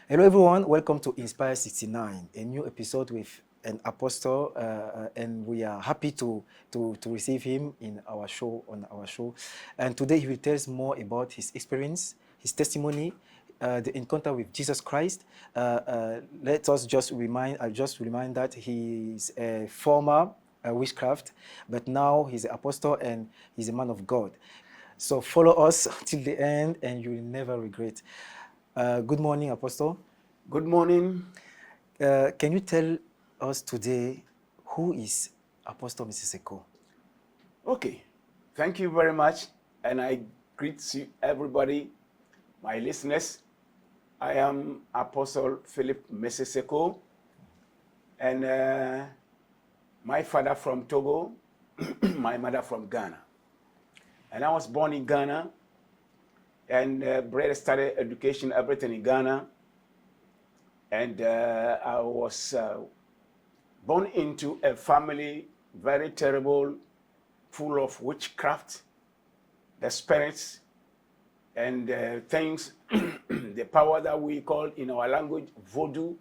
Hello, everyone. Welcome to Inspire 69, a new episode with an apostle, and we are happy to receive him in our show on our show. And today he will tell us more about his experience, his testimony, the encounter with Jesus Christ. Let us just remind. I just remind that he is a former witchcraft, but now he's an apostle and he's a man of God. So follow us till the end, and you will never regret. Good morning, Apostle. Good morning. Can you tell us today who is Apostle Mrs. Eko? Okay, thank you very much, and I greet you, everybody, my listeners. I am Apostle Philip Meseseko, and my father from Togo, my mother from Ghana. And I was born in Ghana, and started education, everything in Ghana. And I was born into a family very terrible, full of witchcraft, the spirits, and things, the power that we call in our language voodoo,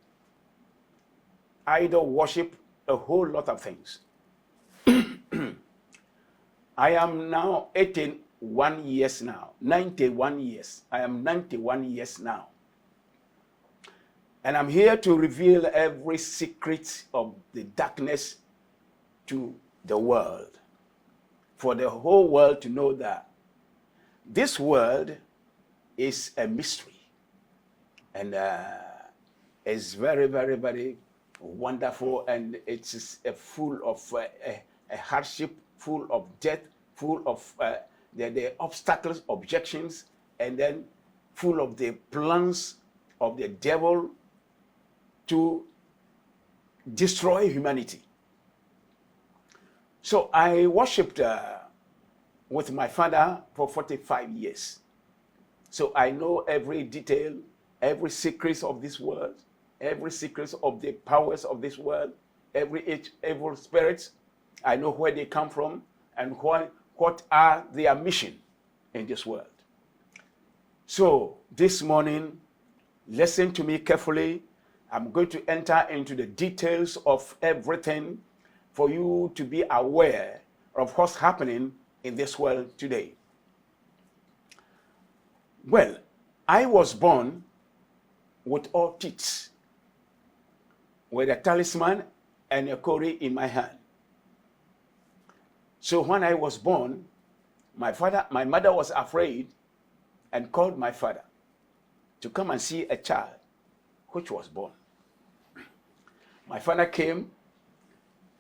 idol worship, a whole lot of things. I am now 81 years now, 91 years. I am 91 years now. And I'm here to reveal every secret of the darkness to the world. For the whole world to know that this world is a mystery. And it's very, very, very wonderful. And it's full of a hardship, full of death, full of the obstacles, objections, and then full of the plans of the devil to destroy humanity. So I worshipped with my father for 45 years. So I know every detail, every secret of this world, every secret of the powers of this world, every evil spirits. I know where they come from and what are their mission in this world. So this morning, listen to me carefully. I'm going to enter into the details of everything for you to be aware of what's happening in this world today. Well, I was born with all teeth, with a talisman and a kori in my hand. So when I was born, my mother was afraid and called my father to come and see a child which was born. My father came,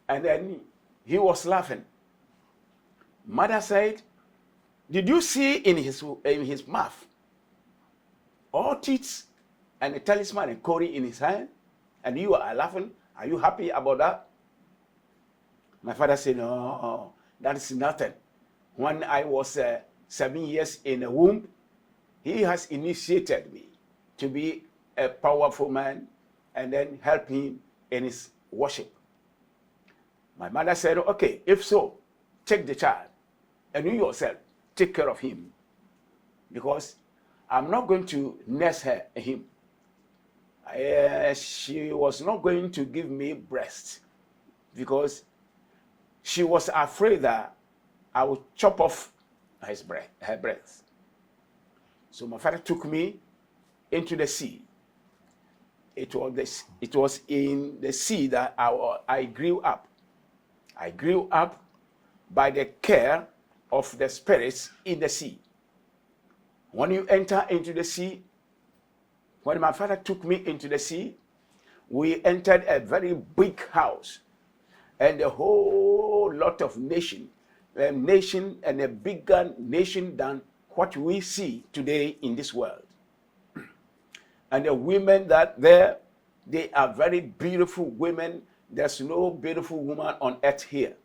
and then he was laughing. Mother said, "Did you see in his mouth all teeth and a talisman and kori in his hand, and you are laughing? Are you happy about that?" My father said, "No, that is nothing. When I was 7 years in the womb, he has initiated me to be a powerful man and then help him in his worship." My mother said, "Okay, if so, take the child and you yourself take care of him, because I'm not going to nurse him. She was not going to give me breast because she was afraid that I would chop off her breast." So my father took me into the sea. It was in the sea that I grew up. I grew up by the care of the spirits in the sea. When you enter into the sea, when my father took me into the sea, we entered a very big house, and a whole lot of nation and a bigger nation than what we see today in this world. And the women that there, they are very beautiful women. There's no beautiful woman on earth here.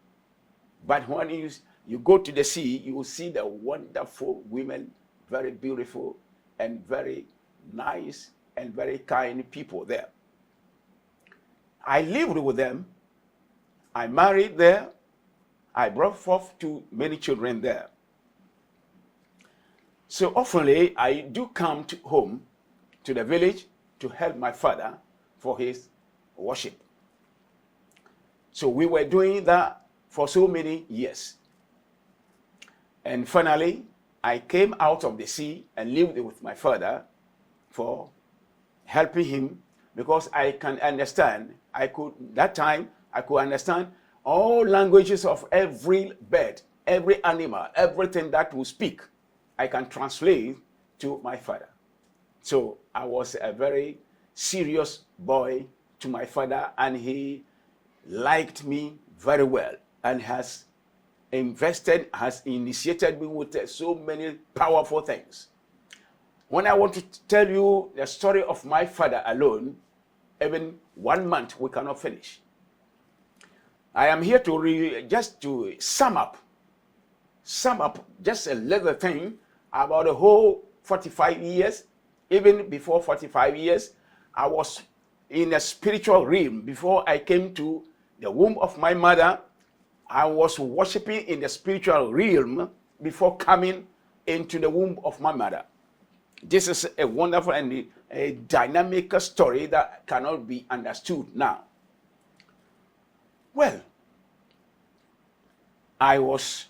But when you go to the sea, you will see the wonderful women, very beautiful and very nice and very kind people there. I lived with them. I married there. I brought forth too many children there. So oftenly, I do come home to the village to help my father for his worship. So we were doing that for so many years. And finally, I came out of the sea and lived with my father for helping him, because I can understand, I could understand all languages of every bird, every animal, everything that will speak. I can translate to my father. So I was a very serious boy to my father, and he liked me very well and has initiated me with so many powerful things. When I want to tell you the story of my father alone, even 1 month we cannot finish. I am here to just to sum up just a little thing about the whole 45 years. Even before 45 years, I was in a spiritual realm. Before I came to the womb of my mother, I was worshiping in the spiritual realm before coming into the womb of my mother. This is a wonderful and a dynamic story that cannot be understood now. Well, I was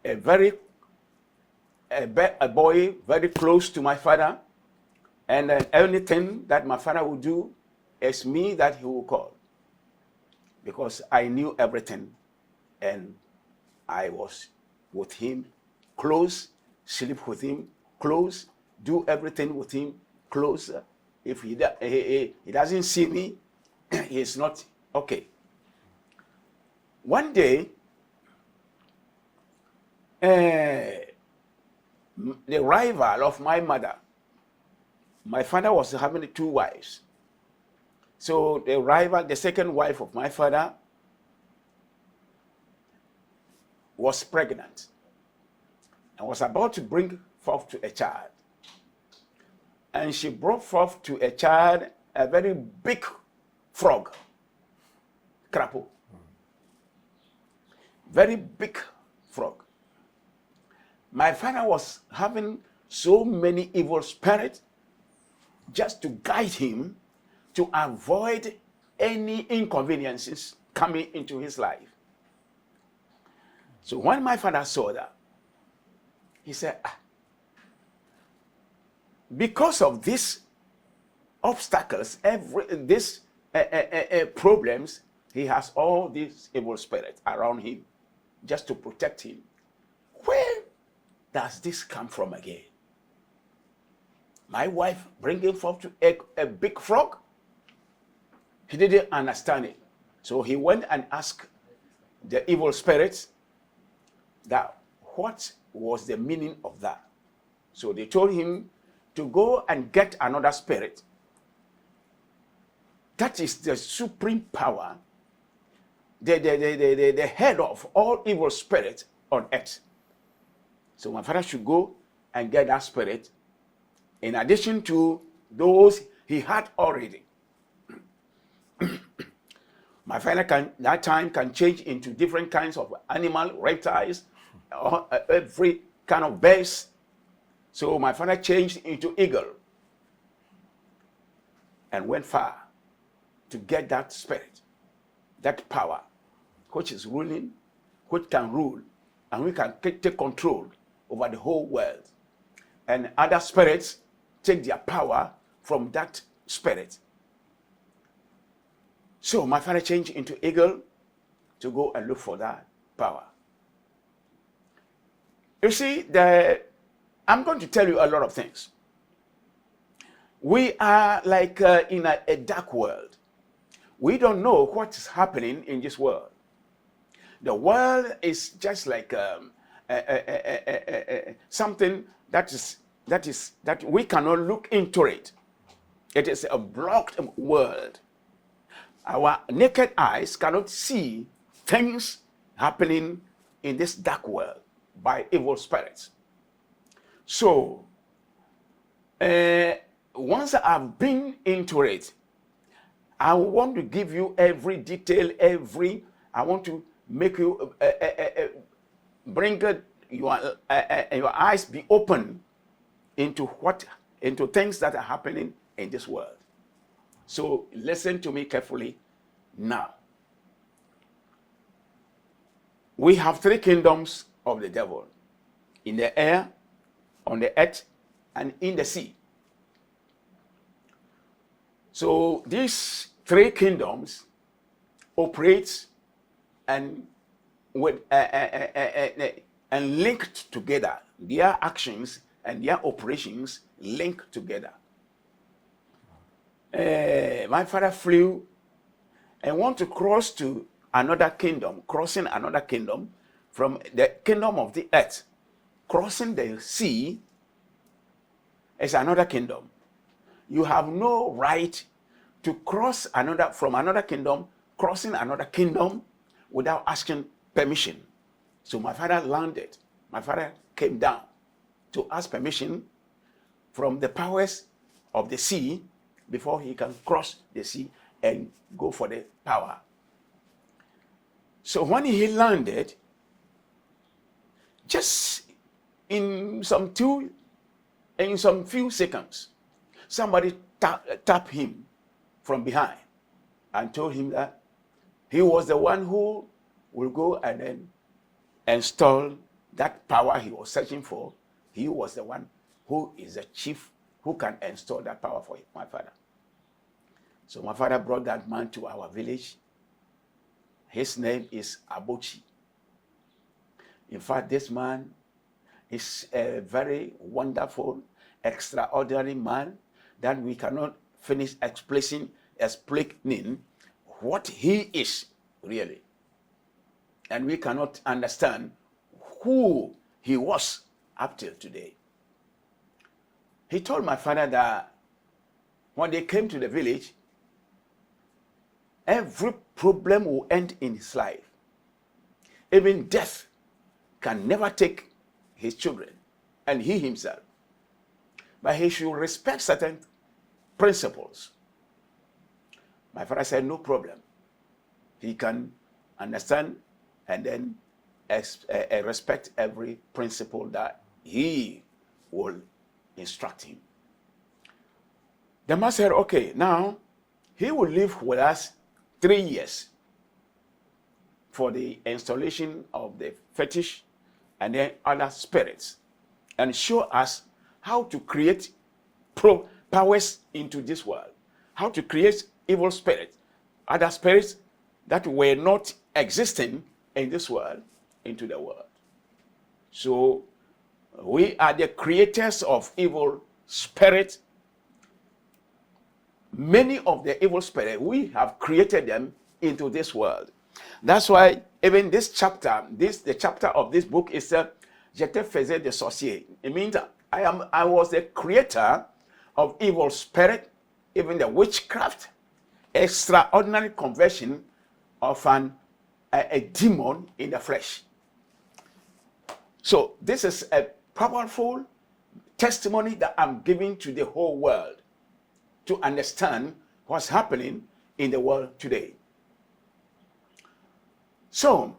a boy very close to my father, and anything that my father would do, it's me that he will call, because I knew everything, and I was with him close, sleep with him close, do everything with him close. If he doesn't see me, he's not okay. One day, the rival of my mother, my father was having 2 wives. So the second wife of my father was pregnant and was about to bring forth to a child. And she brought forth to a child a very big frog, crapo. Very big frog. My father was having so many evil spirits just to guide him to avoid any inconveniences coming into his life. So when my father saw that, he said, because of these obstacles, these problems, he has all these evil spirits around him just to protect him. Where does this come from again? My wife bringing forth to a big frog? He didn't understand it. So he went and asked the evil spirits that what was the meaning of that. So they told him to go and get another spirit. That is the supreme power, the head of all evil spirits on earth. So my father should go and get that spirit, in addition to those he had already. My father can change into different kinds of animal, reptiles, or every kind of birds. So my father changed into eagle and went far to get that spirit, that power, which is ruling, which can rule, and we can take control over the whole world. And other spirits take their power from that spirit. So my father changed into eagle to go and look for that power. You see, I'm going to tell you a lot of things. We are like in a dark world. We don't know what is happening in this world. The world is just like something that we cannot look into it. It is a blocked world. Our naked eyes cannot see things happening in this dark world by evil spirits. So, once I've been into it, I want to give you every detail, I want to make you, bring your eyes be open into things that are happening in this world. So listen to me carefully now. We have three kingdoms of the devil: in the air, on the earth, and in the sea. So these three kingdoms operate and with and linked together. Their actions and their operations linked together. My father flew and want to cross to another kingdom, crossing another kingdom from the kingdom of the earth. Crossing the sea is another kingdom. You have no right to cross from another kingdom, crossing another kingdom without asking permission. So my father landed. My father came down to ask permission from the powers of the sea before he can cross the sea and go for the power. So when he landed, just in some few seconds, somebody tapped him from behind and told him that he was the one who will go and then install that power he was searching for. He was the one who is the chief who can install that power for my father. So my father brought that man to our village. His name is Abui. In fact, this man is a very wonderful, extraordinary man that we cannot finish explaining what he is really. And we cannot understand who he was up till today. He told my father that when they came to the village, every problem will end in his life. Even death can never take his children and he himself. But he should respect certain principles. My father said, no problem. He can understand and then respect every principle that he will instruct him. The man said, okay, now he will live with us 3 years for the installation of the fetish and then other spirits, and show us how to create powers into this world, how to create evil spirits, other spirits that were not existing in this world, into the world. So we are the creators of evil spirits. Many of the evil spirits, we have created them into this world. That's why even this chapter, the chapter of this book is Je te faisais des sorciers. It means I was the creator of evil spirit, even the witchcraft, extraordinary conversion of a demon in the flesh. So this is a powerful testimony that I'm giving to the whole world to understand what's happening in the world today. So,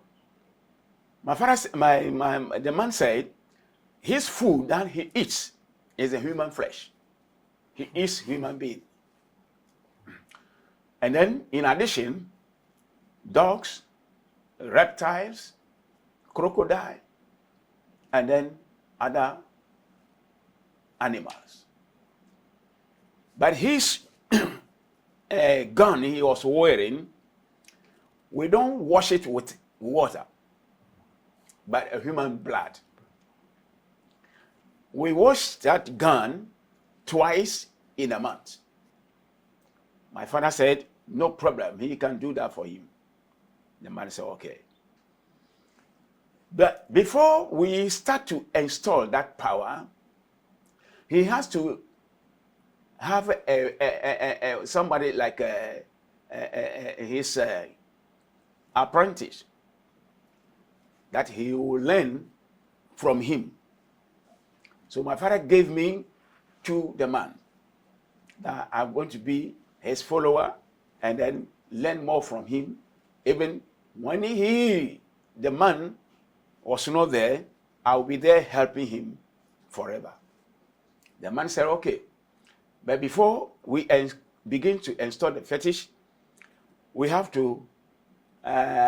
the man said, his food that he eats is a human flesh. He eats human being. And then, in addition, dogs, reptiles, crocodile, and then other animals. But his gun he was wearing, we don't wash it with water, but a human blood. We wash that gun twice in a month. My father said, no problem, he can do that for him. The man said, okay. But before we start to install that power, he has to have somebody like his apprentice that he will learn from him. So my father gave me to the man that I'm going to be his follower and then learn more from him. Even when the man was not there, I'll be there helping him forever. The man said, okay. But before we begin to install the fetish, we have to,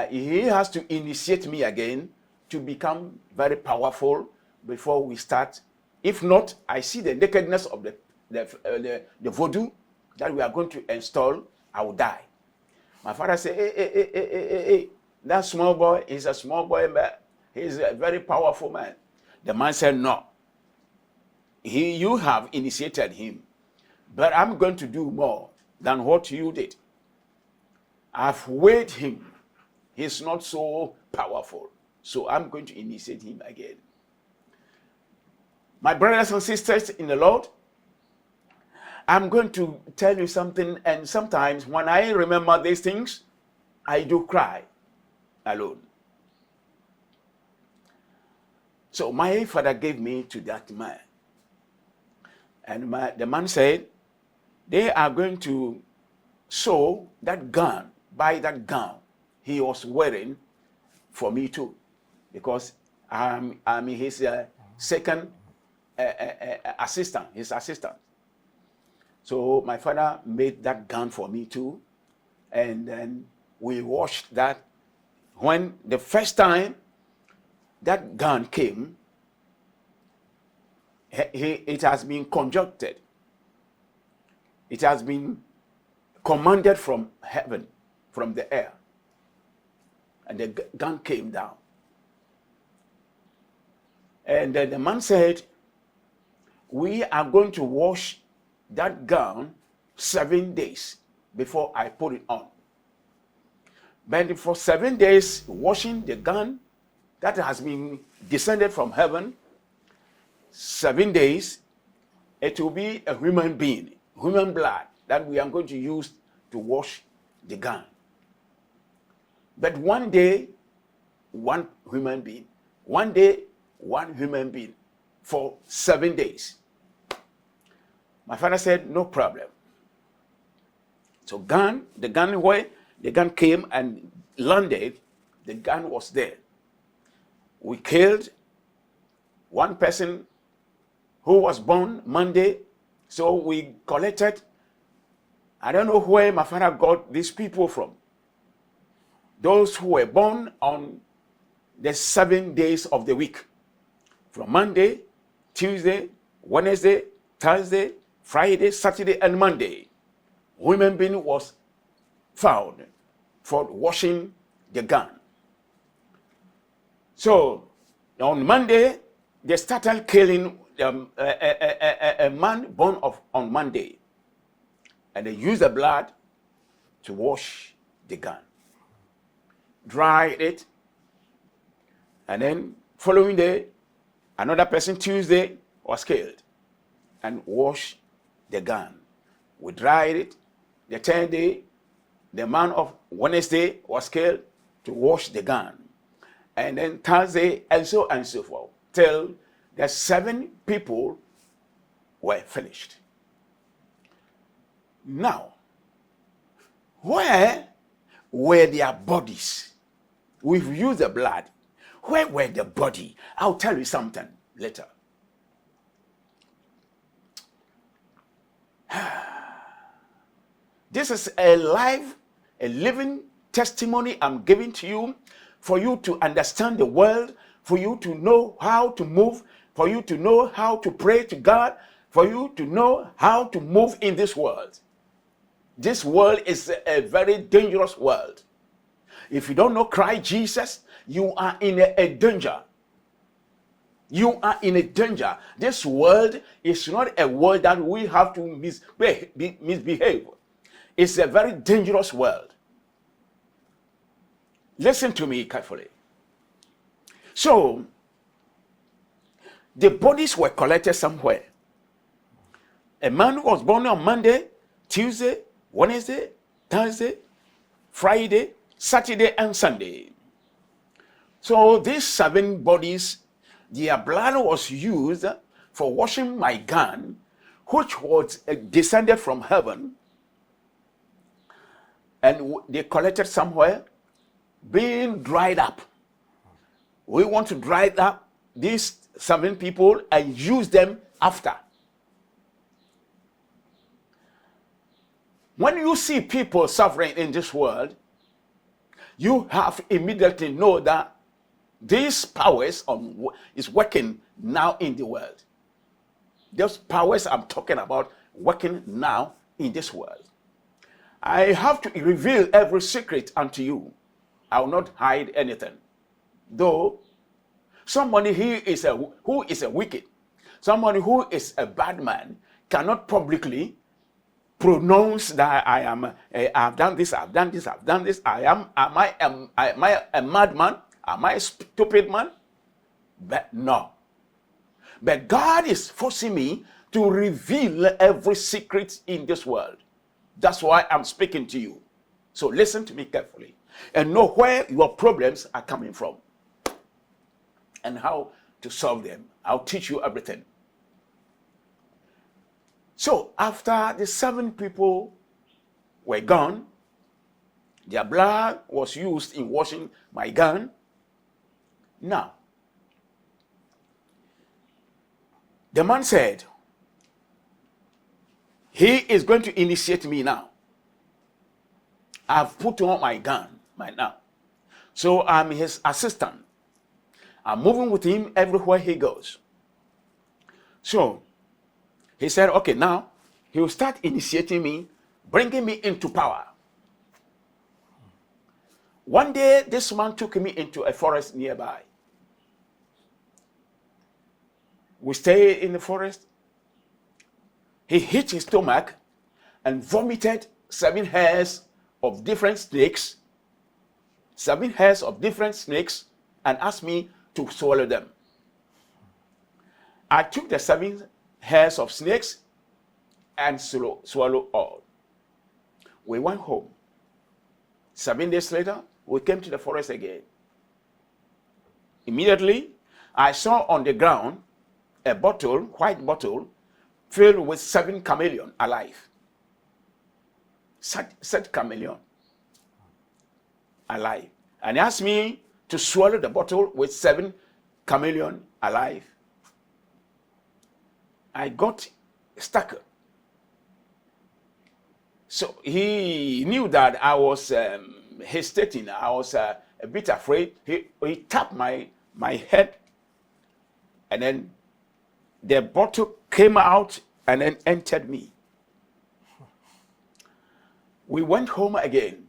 he has to initiate me again to become very powerful before we start. If not, I see the nakedness of the voodoo that we are going to install, I will die. My father said, hey, that small boy is a small boy, but he's a very powerful man. The man said, no. You have initiated him, but I'm going to do more than what you did. I've weighed him. He's not so powerful, so I'm going to initiate him again. My brothers and sisters in the Lord, I'm going to tell you something, and sometimes when I remember these things, I do cry alone. So my father gave me to that man. And the man said, they are going to sew that gown, buy that gown he was wearing for me too. Because I'm his second assistant, his assistant. So my father made that gown for me too. And then we washed that. When the first time that gown came, it has been conjuncted. It has been commanded from heaven, from the air. And the gown came down. And then the man said, we are going to wash that gown 7 days before I put it on. But for 7 days, washing the gown that has been descended from heaven, 7 days, it will be a human being, human blood that we are going to use to wash the gown. But one day, one human being. One day, one human being for 7 days. My father said, no problem. So the gun came and landed, the gun was there. We killed one person who was born Monday. So we collected, I don't know where my father got these people from. Those who were born on the 7 days of the week. From Monday, Tuesday, Wednesday, Thursday, Friday, Saturday, and Monday. Human being was found for washing the gun. So on Monday, they started killing a man born on Monday. And they used the blood to wash the gun. Dried it. And then following day, another person Tuesday was killed and washed the gun. We dried it. The 10th day, the man of Wednesday was killed to wash the gun. And then Thursday, and so forth, till the 7 people were finished. Now, where were their bodies? We've used the blood. Where were the body? I'll tell you something later. This is a living testimony I'm giving to you for you to understand the world, for you to know how to move, for you to know how to pray to God, for you to know how to move in this world. This world is a very dangerous world. If you don't know Christ Jesus, you are in a danger. You are in a danger. This world is not a world that we have to misbehave. It's a very dangerous world. Listen to me carefully. So, the bodies were collected somewhere. A man was born on Monday, Tuesday, Wednesday, Thursday, Friday, Saturday, and Sunday. So these 7 bodies, their blood was used for washing my gun, which was descended from heaven, and they collected somewhere, being dried up. We want to dry up these 7 people and use them after. When you see people suffering in this world, you have immediately know that these powers is working now in the world. Those powers I'm talking about working now in this world. I have to reveal every secret unto you. I will not hide anything. Though somebody who is a wicked, somebody who is a bad man cannot publicly pronounce that I've done this, I've done this, I've done this. Am I a madman? Am I a stupid man? But no. But God is forcing me to reveal every secret in this world. That's why I'm speaking to you. So listen to me carefully and know where your problems are coming from and how to solve them. I'll teach you everything. So after the 7 people were gone, their blood was used in washing my gun. Now, the man said, he is going to initiate me now. I've put on my gun right now. So I'm his assistant. I'm moving with him everywhere he goes. So he said, okay, now he will start initiating me, bringing me into power. One day, this man took me into a forest nearby. We stayed in the forest. He hit his stomach and vomited 7 hairs of different snakes, 7 hairs of different snakes, and asked me to swallow them. I took the 7 hairs of snakes and swallow all. We went home. 7 days later, we came to the forest again. Immediately, I saw on the ground a bottle, white bottle, filled with 7 chameleons alive. Set chameleon alive. And he asked me to swallow the bottle with 7 chameleons alive. I got stuck. So he knew that I was hesitating. I was a bit afraid. He tapped my head, and then the bottle came out and then entered me. We went home again.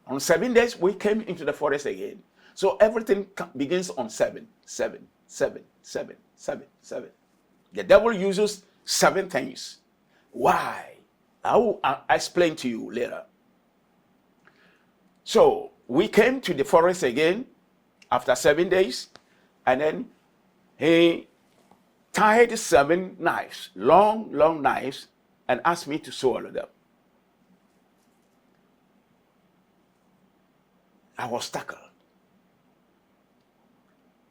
On 7 days, we came into the forest again. So everything begins on 7, 7, 7, 7, 7, 7. The devil uses 7 things. Why? I will explain to you later. So we came to the forest again after 7 days, and then he tied 7 knives, long knives, and asked me to swallow them. I was stuck.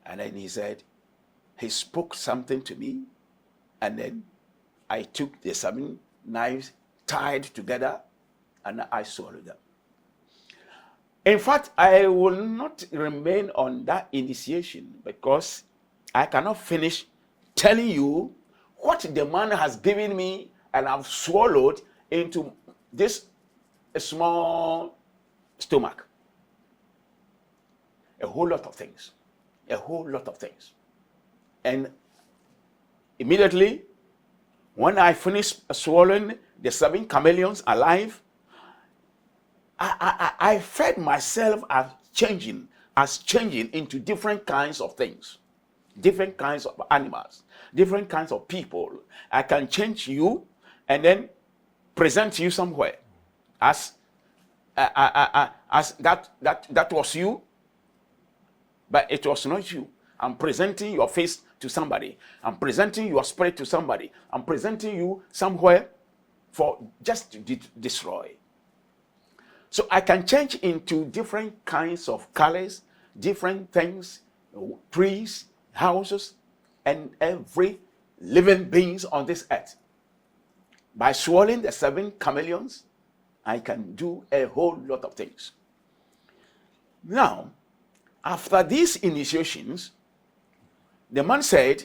And then he spoke something to me, and then I took the 7 knives tied together and I swallowed them. In fact, I will not remain on that initiation because I cannot finish telling you what the man has given me and I've swallowed into this small stomach. A whole lot of things. A whole lot of things. And immediately, when I finished swallowing the 7 chameleons alive, I felt myself as changing into different kinds of things, different kinds of animals, different kinds of people. I can change you and then present you somewhere as that was you, but it was not you. I'm presenting your face to somebody. I'm presenting your spirit to somebody. I'm presenting you somewhere for just to destroy. So I can change into different kinds of colors, different things, trees, houses, and every living beings on this earth. By swallowing the 7 chameleons, I can do a whole lot of things. Now, after these initiations, the man said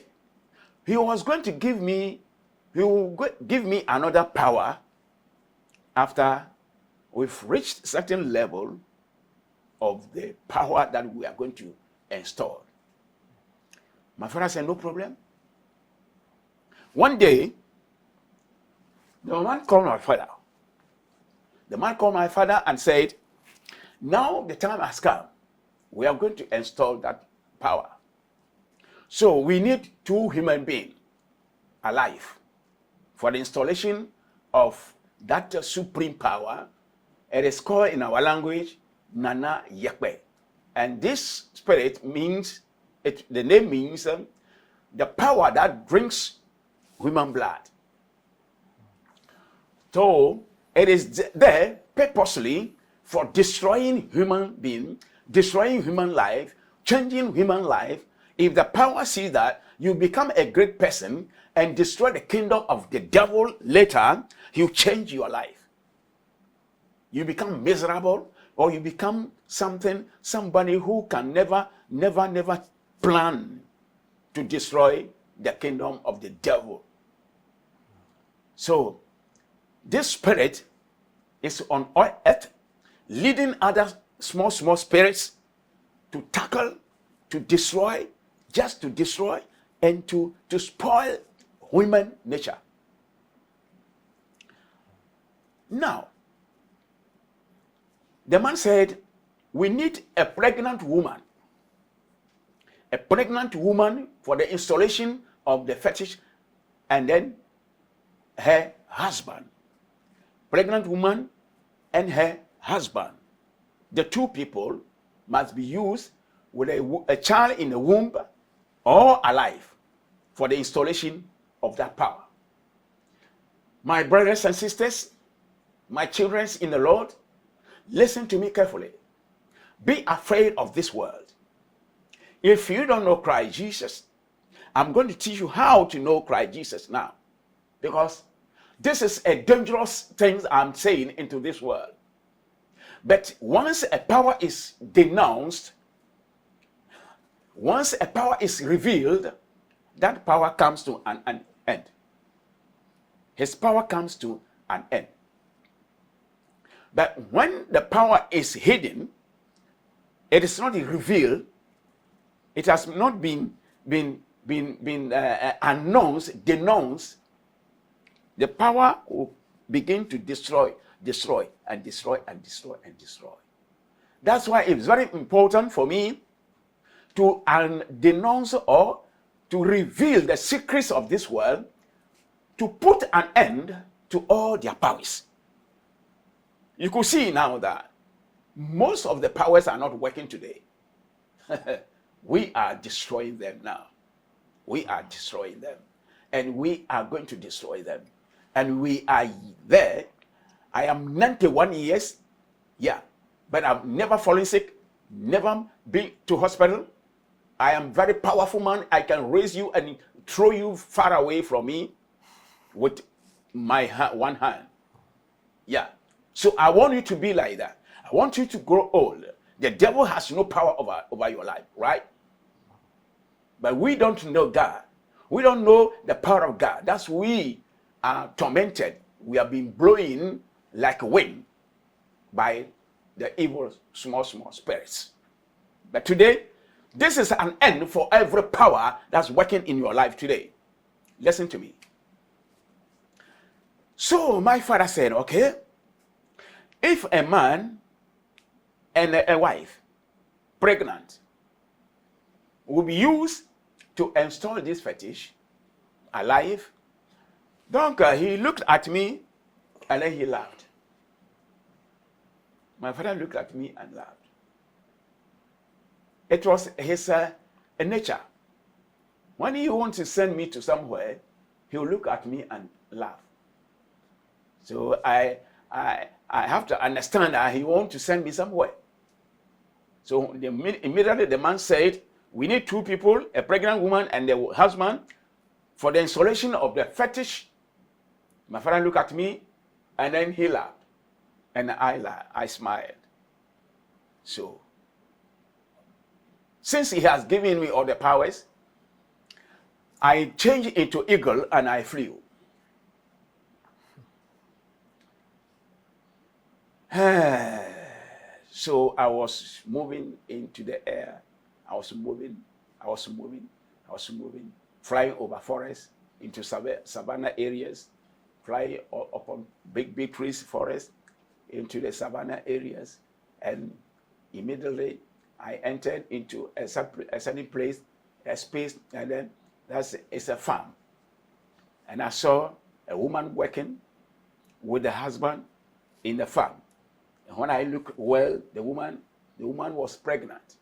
he was going to give me another power after we've reached certain level of the power that we are going to install. My father said, no problem. One day, the man called my father. The man called my father and said, now the time has come. We are going to install that power. So we need 2 human beings alive for the installation of that supreme power. It is called in our language, Nana Yekbe. And this spirit means, the name means the power that drinks human blood. So it is there purposely for destroying human being, destroying human life, changing human life. If the power sees that you become a great person and destroy the kingdom of the devil later, he'll change your life. You become miserable, or you become somebody who can never plan to destroy the kingdom of the devil. So this spirit is on earth, leading other small spirits to tackle, to destroy, just to destroy, and to spoil human nature. Now, the man said, we need a pregnant woman for the installation of the fetish, and then her husband. Pregnant woman and her husband. The 2 people must be used with a child in the womb or alive for the installation of that power. My brothers and sisters, my children in the Lord, listen to me carefully. Be afraid of this world. If you don't know Christ Jesus, I'm going to teach you how to know Christ Jesus now. Because this is a dangerous thing I'm saying into this world. But once a power is denounced, once a power is revealed, that power comes to an end. His power comes to an end. But when the power is hidden, it is not revealed, it has not been announced, denounced, the power will begin to destroy. That's why it's very important for me to denounce or to reveal the secrets of this world, to put an end to all their powers. You could see now that most of the powers are not working today. We are destroying them now. We are destroying them. And we are going to destroy them. And we are there. I am 91 years. Yeah. But I've never fallen sick. Never been to hospital. I am very powerful man. I can raise you and throw you far away from me with my one hand. Yeah. So I want you to be like that. I want you to grow old. The devil has no power over your life, right? But we don't know God. We don't know the power of God. That's we are tormented. We are being blown like wind by the evil small spirits. But today, this is an end for every power that's working in your life today. Listen to me. So my father said, okay, if a man and a wife, pregnant, will be used to install this fetish alive, donc he looked at me and then he laughed. My father looked at me and laughed. It was his nature. When he wants to send me to somewhere, he'll look at me and laugh. So I have to understand that he wants to send me somewhere. So immediately the man said, we need 2 people, a pregnant woman and the husband, for the installation of the fetish. My father looked at me and then he laughed. And I smiled. So, since he has given me all the powers, I changed into eagle and I flew. So I was moving into the air. I was moving, flying over forests into savanna areas, flying upon big trees, forest, into the savanna areas, and immediately I entered into a certain place, a space, and then it's a farm. And I saw a woman working with the husband in the farm. And when I looked well, the woman was pregnant.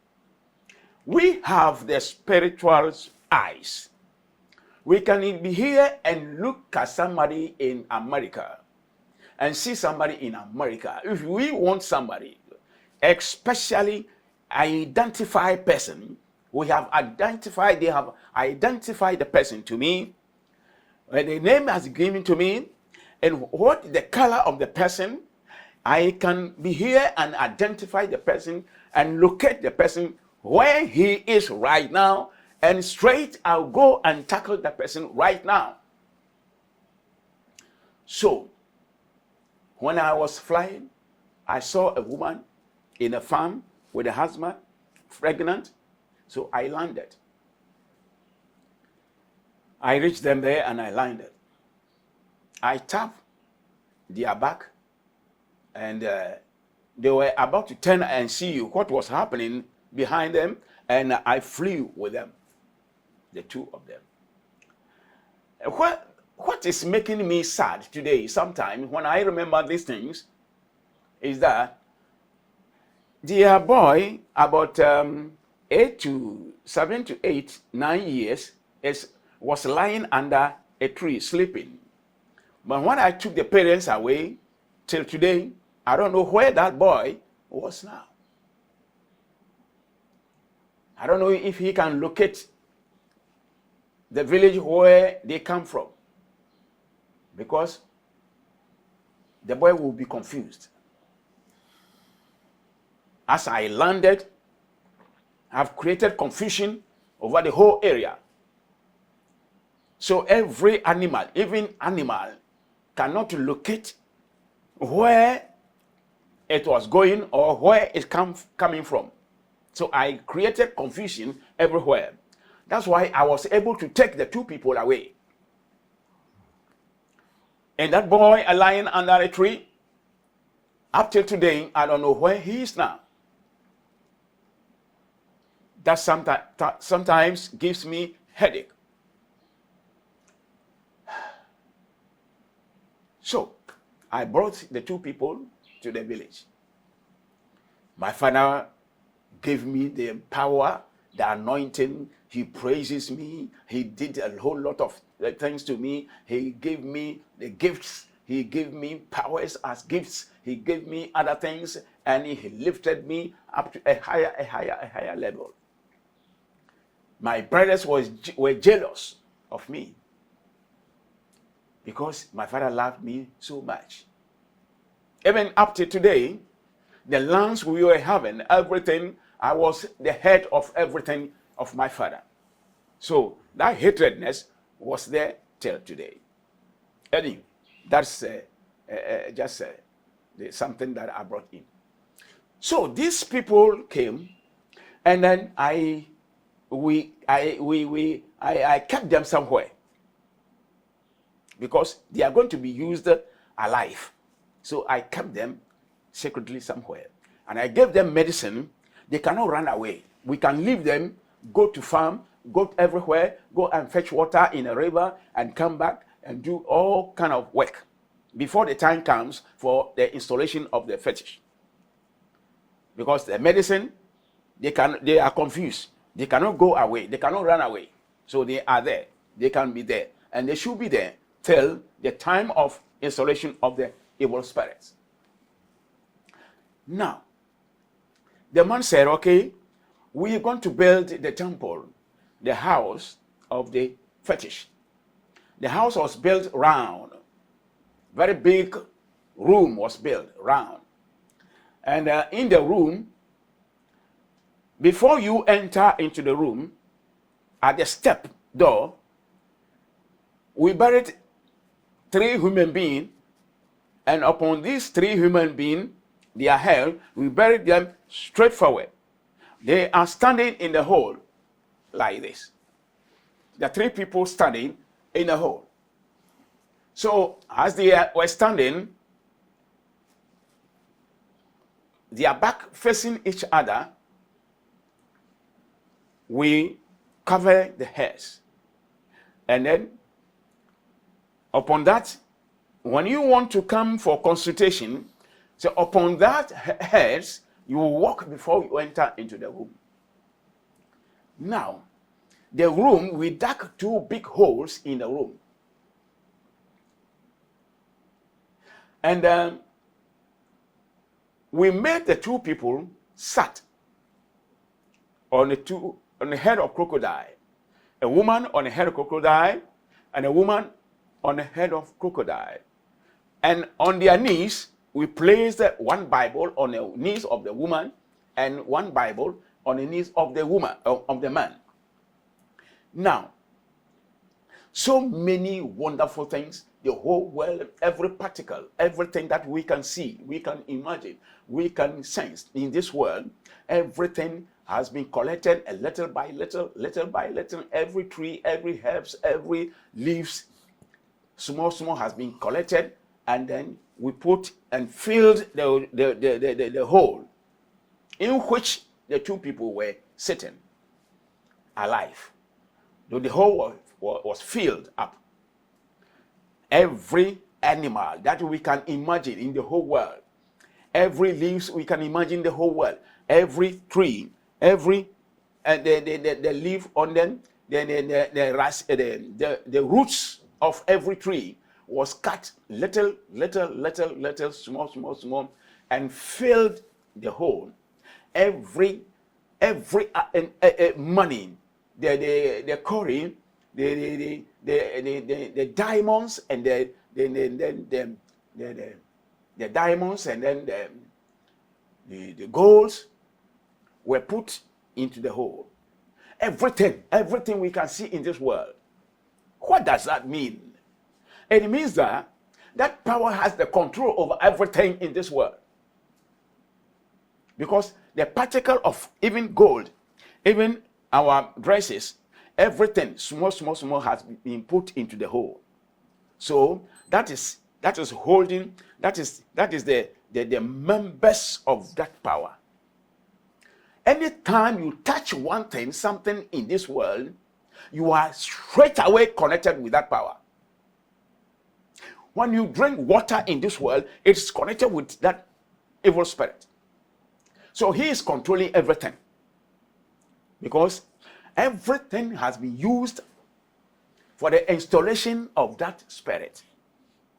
We have the spiritual eyes. We can be here and look at somebody in America and see somebody in America. If we want somebody, especially identify person, they have identified the person to me, and the name has given to me, and what the color of the person, I can be here and identify the person and locate the person where he is right now, and straight I'll go and tackle the person right now. So, when I was flying, I saw a woman in a farm with a husband, pregnant, so I landed. I reached them there and I landed. I tapped their back, and they were about to turn and see what was happening behind them, and I flew with them, the two of them. What is making me sad today, sometimes when I remember these things, is that their boy, about 7 to 8, 9 years, was lying under a tree sleeping. But when I took the parents away, till today, I don't know where that boy was now. I don't know if he can locate the village where they come from, because the boy will be confused. As I landed, I've created confusion over the whole area. So every animal, even animal, cannot locate where it was going or where it coming from. So I created confusion everywhere. That's why I was able to take the two people away. And that boy lying under a tree, up till today, I don't know where he is now. That sometimes gives me headache. So I brought the two people to the village. My father gave me the power, the anointing. He praises me. He did a whole lot of things to me. He gave me the gifts. He gave me powers as gifts. He gave me other things, and he lifted me up to a higher level. My brothers were jealous of me because my father loved me so much. Even up to today, the lands we were having, everything, I was the head of everything of my father. So that hatredness was there till today. Anyway, that's just something that I brought in. So these people came, and then I kept them somewhere, because they are going to be used alive. So I kept them secretly somewhere, and I gave them medicine. They cannot run away. We can leave them, go to farm, go everywhere, go and fetch water in a river, and come back and do all kind of work before the time comes for the installation of the fetish. Because the medicine, they are confused. They cannot go away. They cannot run away. So they are there. They can be there. And they should be there till the time of installation of the evil spirits. Now, the man said, okay, we are going to build the temple, the house of the fetish. The house was built round. Very big room was built round. And in the room, before you enter into the room, at the step door, we buried 3 human beings, and upon these 3 human beings, their head, we buried them straightforward. They are standing in the hole like this. The three people standing in the hole. So as they were standing, they are back facing each other. We cover the heads. And then upon that, when you want to come for consultation, so upon that heads, you will walk before you enter into the room. Now, the room, we dug two big holes in the room. And we made the two people sat on the head of crocodile. A woman on the head of crocodile and a woman on the head of crocodile. And on their knees, we placed one Bible on the knees of the woman and one Bible on the knees of the woman, of the man. Now, so many wonderful things, the whole world, every particle, everything that we can see, we can imagine, we can sense in this world, everything has been collected a little by little, little by little. Every tree, every herbs, every leaves, small has been collected, and then we put and filled the hole in which the two people were sitting alive. Though the hole was filled up. Every animal that we can imagine in the whole world, every leaves we can imagine in the whole world, every tree, every the leaf on them, the roots of every tree was cut little, small, and filled the hole. Every money, the coin, the diamonds, and the diamonds, and then the golds were put into the hole. Everything we can see in this world. What does that mean? It means that power has the control over everything in this world. Because the particle of even gold, even our dresses, everything small has been put into the hole. So that is holding, that is the members of that power. Anytime you touch one thing, something in this world, you are straight away connected with that power. When you drink water in this world, it's connected with that evil spirit. So he is controlling everything. Because everything has been used for the installation of that spirit.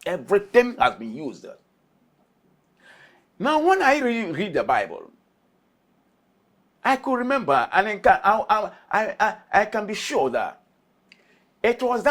Everything has been used. Now, when I read the Bible, I could remember, and I can be sure that it was that